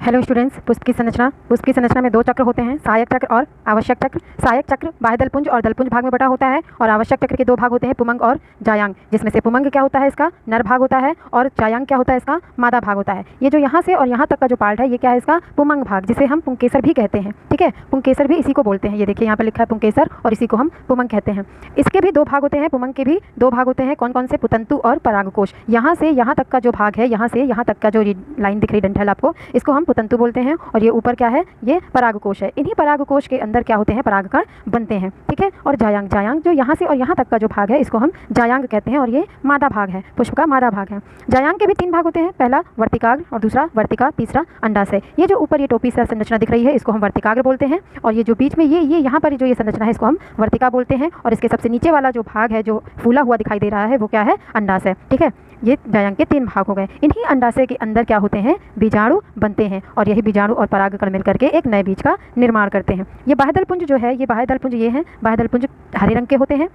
Hello students, पुष्प की संरचना में दो चक्र होते हैं, सहायक चक्र और आवश्यक चक्र। सहायक चक्र बाह्य दलपुंज और दलपुंज भाग में बटा होता है और आवश्यक चक्र के दो भाग होते हैं, पुमंग और जायांग, जिसमें से पुमंग क्या होता है, इसका नर भाग होता है और जायांग क्या होता है, इसका मादा भाग होता है। ये जो यहाँ से और यहाँ तक का जो पार्ट है ये क्या है, इसका पुमंग भाग, जिसे हम पुंकेसर भी कहते हैं। ठीक है, पुंकेसर भी इसी को बोलते हैं। ये देखिए यहाँ पर लिखा है पुंकेसर और इसी को हम पुमंग कहते हैं। इसके भी दो भाग होते हैं, पुमंग के भी दो भाग होते हैं। कौन कौन से? पुतंतु और परागकोश। यहाँ से यहाँ तक का जो भाग है, यहाँ से यहाँ तक का जो लाइन दिख रही डंठल आपको, इसको हम पुतंतु बोलते हैं और ये ऊपर क्या है, ये परागकोश है। इन्हीं परागकोश के अंदर क्या होते हैं, परागकण बनते हैं। ठीक है, और जायांग जो यहाँ से और यहाँ तक का जो भाग है इसको हम जायांग कहते हैं और ये मादा भाग है, पुष्प का मादा भाग है। जायांग के भी तीन भाग होते हैं, पहला वर्तिकाग्र और दूसरा वर्तिका, तीसरा अंडाशय। ये जो ऊपर ये टोपी से संरचना दिख रही है इसको हम वर्तिकाग्र बोलते हैं और ये जो बीच में ये यहाँ पर जो ये संरचना है इसको हम वर्तिका बोलते हैं और इसके सबसे नीचे वाला जो भाग है जो फूला हुआ दिखाई दे रहा है वो क्या है, अंडाशय। ठीक है, ये जायांग के तीन भाग हो गए। इन्हीं अंडाशय के अंदर क्या होते हैं, बीजाणु बनते हैं और यही बीजाणु और परागकण मिलकर के एक नए बीज का निर्माण करते हैं। ये बाह्य दलपुंज जो है, ये बाह्य दलपुंज ये हैं, बाह्य दलपुंज हरे रंग के होते हैं।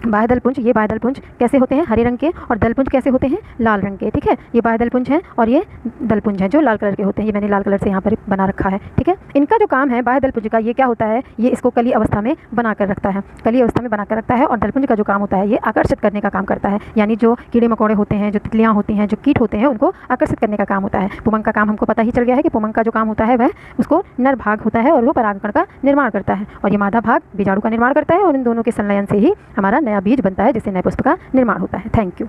बाह्य दलपुंज, ये बाह्य दलपुंज कैसे होते हैं, हरे रंग के, और दलपुंज कैसे होते हैं, लाल रंग के। ठीक है, ये बाह्य दलपुंज हैं और ये दलपुंज हैं जो लाल कलर के होते हैं। ये मैंने लाल कलर से यहाँ पर बना रखा है। ठीक है, इनका जो काम है बाह्य दलपुंज का, ये क्या होता है, ये इसको कली अवस्था में बनाकर रखता है, कली अवस्था में बनाकर रखता है। और दलपुंज का जो काम होता है ये आकर्षित करने का काम करता है, यानी जो कीड़े मकोड़े होते हैं, जो तितलियाँ होती हैं, जो कीट होते हैं, उनको आकर्षित करने का काम होता है। पुमंग का काम हमको पता ही चल गया है कि पुमंग का जो काम होता है वह उसको नर भाग होता है और वो परागकण का निर्माण करता है और ये मादा भाग बीजाणु का निर्माण करता है और इन दोनों के संलयन से ही हमारा नया बीज बनता है जिससे नए पुष्प का निर्माण होता है। Thank you.